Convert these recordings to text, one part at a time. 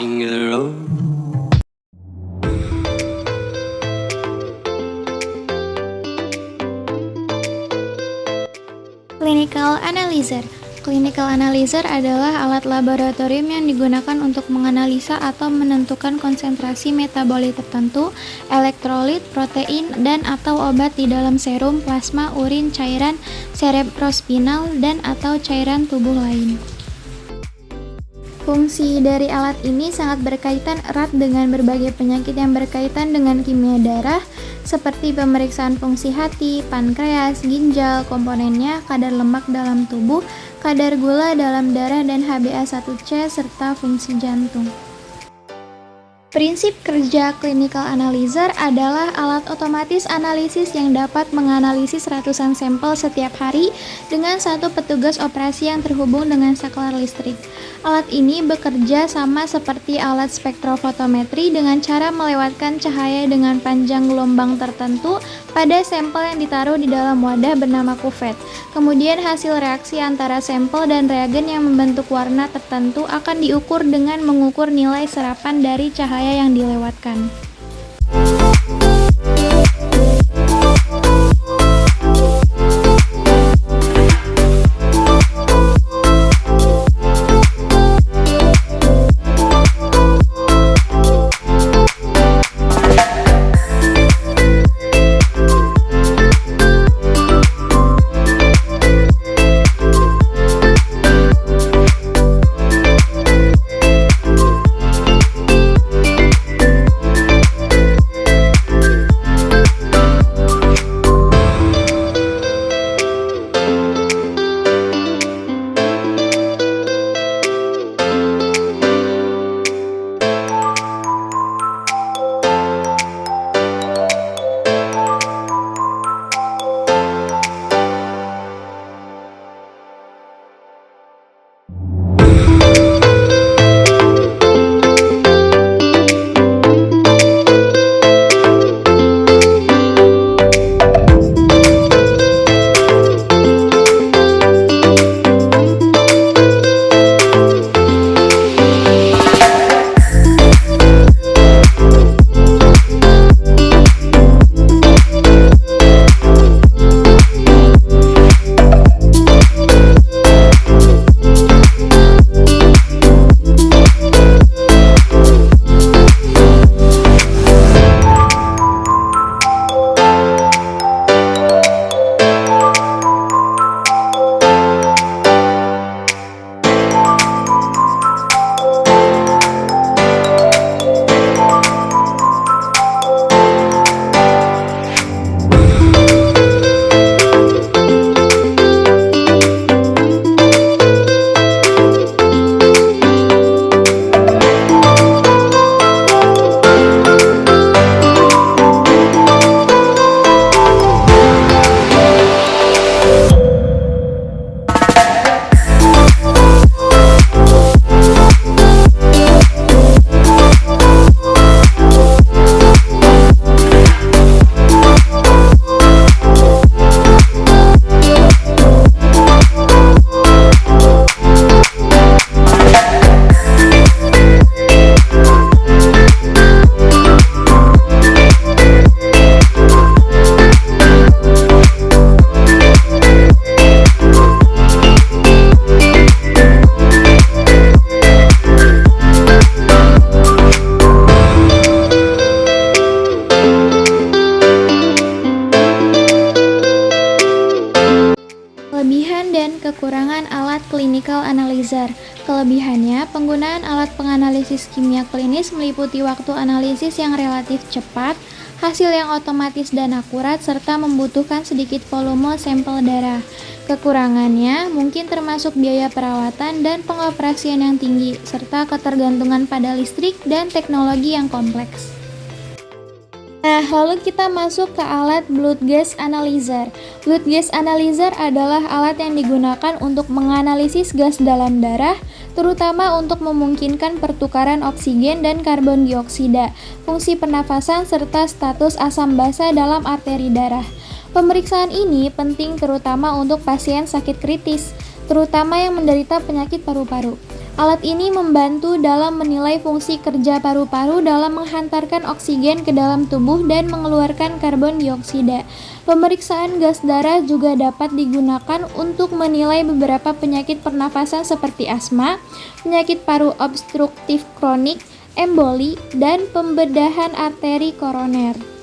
making a road. Clinical Analyzer. Clinical Analyzer adalah alat laboratorium yang digunakan untuk menganalisa atau menentukan konsentrasi metabolit tertentu, elektrolit, protein, dan atau obat di dalam serum, plasma, urin, cairan cerebrospinal, dan atau cairan tubuh lain. Fungsi dari alat ini sangat berkaitan erat dengan berbagai penyakit yang berkaitan dengan kimia darah, seperti pemeriksaan fungsi hati, pankreas, ginjal, komponennya, kadar lemak dalam tubuh, kadar gula dalam darah dan HbA1c, serta fungsi jantung. Prinsip kerja clinical analyzer adalah alat otomatis analisis yang dapat menganalisis ratusan sampel setiap hari dengan satu petugas operasi yang terhubung dengan saklar listrik. Alat ini bekerja sama seperti alat spektrofotometri dengan cara melewatkan cahaya dengan panjang gelombang tertentu pada sampel yang ditaruh di dalam wadah bernama kuvet. Kemudian hasil reaksi antara sampel dan reagen yang membentuk warna tertentu akan diukur dengan mengukur nilai serapan dari cahaya yang dilewatkan. Kelebihan dan kekurangan alat clinical analyzer. Kelebihannya, penggunaan alat penganalisis kimia klinis meliputi waktu analisis yang relatif cepat, hasil yang otomatis dan akurat, serta membutuhkan sedikit volume sampel darah. Kekurangannya mungkin termasuk biaya perawatan dan pengoperasian yang tinggi, serta ketergantungan pada listrik dan teknologi yang kompleks. Nah, lalu kita masuk ke alat blood gas analyzer. Blood gas analyzer adalah alat yang digunakan untuk menganalisis gas dalam darah, terutama untuk memungkinkan pertukaran oksigen dan karbon dioksida, fungsi pernafasan, serta status asam basa dalam arteri darah. Pemeriksaan ini penting terutama untuk pasien sakit kritis, terutama yang menderita penyakit paru-paru. Alat ini membantu dalam menilai fungsi kerja paru-paru dalam menghantarkan oksigen ke dalam tubuh dan mengeluarkan karbon dioksida. Pemeriksaan gas darah juga dapat digunakan untuk menilai beberapa penyakit pernafasan seperti asma, penyakit paru obstruktif kronik, emboli, dan pembedahan arteri koroner.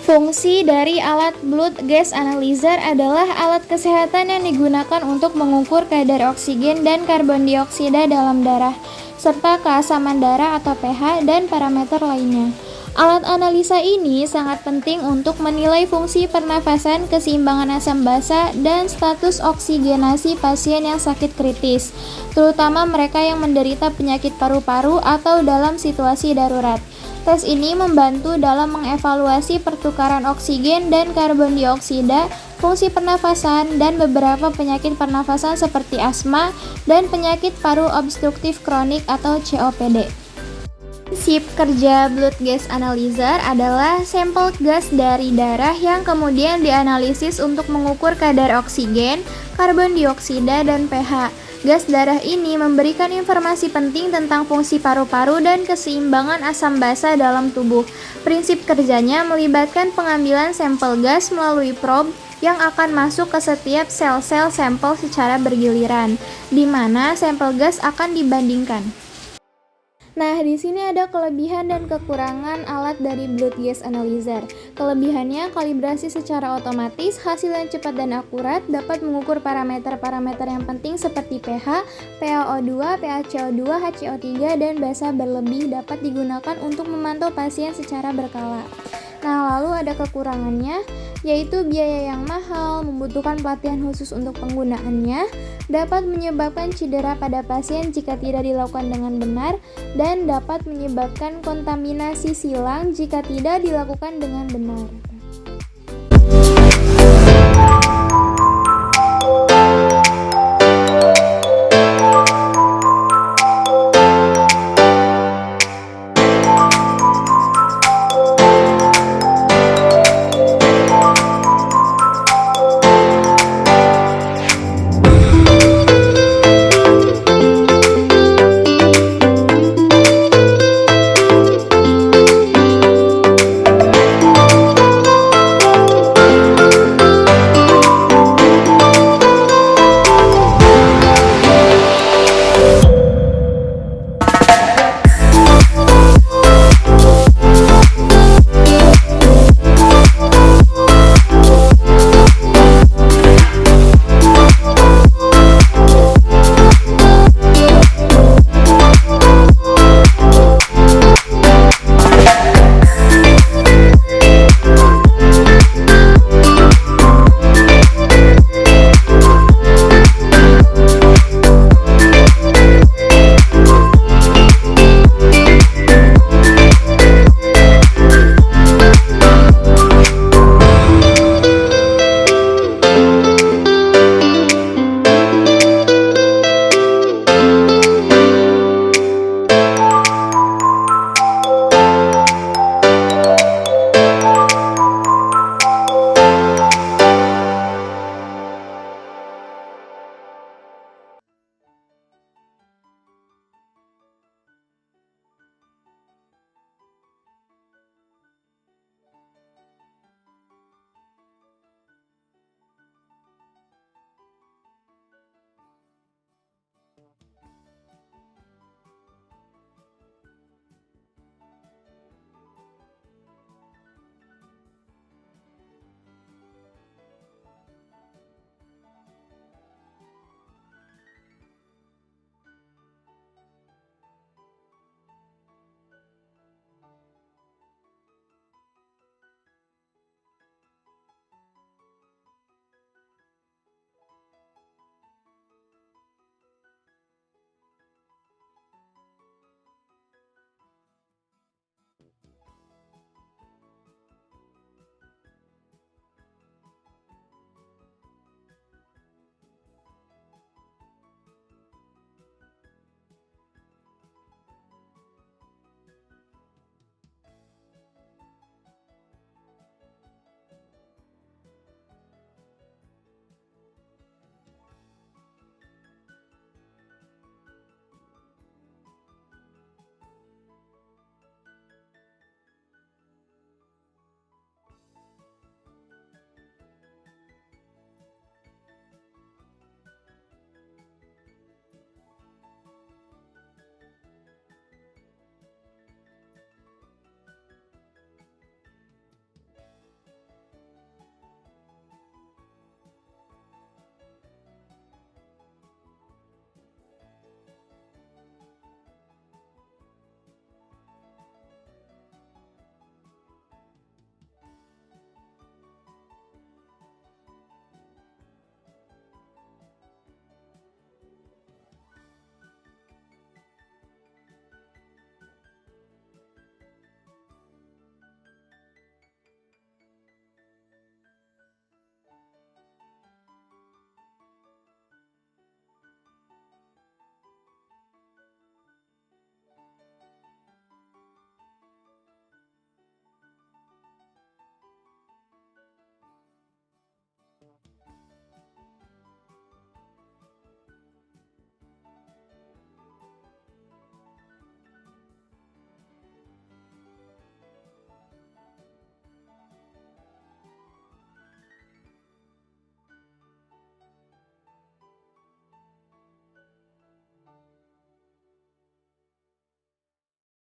Fungsi dari alat blood gas analyzer adalah alat kesehatan yang digunakan untuk mengukur kadar oksigen dan karbon dioksida dalam darah, serta keasaman darah atau pH dan parameter lainnya. Alat analisa ini sangat penting untuk menilai fungsi pernafasan, keseimbangan asam basa, dan status oksigenasi pasien yang sakit kritis, terutama mereka yang menderita penyakit paru-paru atau dalam situasi darurat. Tes ini membantu dalam mengevaluasi pertukaran oksigen dan karbon dioksida, fungsi pernafasan, dan beberapa penyakit pernafasan seperti asma dan penyakit paru obstruktif kronik atau COPD. Prinsip kerja blood gas analyzer adalah sampel gas dari darah yang kemudian dianalisis untuk mengukur kadar oksigen, karbon dioksida, dan pH. Gas darah ini memberikan informasi penting tentang fungsi paru-paru dan keseimbangan asam basa dalam tubuh. Prinsip kerjanya melibatkan pengambilan sampel gas melalui probe yang akan masuk ke setiap sel-sel sampel secara bergiliran, di mana sampel gas akan dibandingkan. Nah, di sini ada kelebihan dan kekurangan alat dari blood gas analyzer. Kelebihannya, kalibrasi secara otomatis, hasil yang cepat dan akurat, dapat mengukur parameter-parameter yang penting seperti pH, PaO2, PaCO2, HCO3, dan basa berlebih dapat digunakan untuk memantau pasien secara berkala. Nah, lalu ada kekurangannya, yaitu biaya yang mahal, membutuhkan pelatihan khusus untuk penggunaannya, dapat menyebabkan cedera pada pasien jika tidak dilakukan dengan benar, dan dapat menyebabkan kontaminasi silang jika tidak dilakukan dengan benar.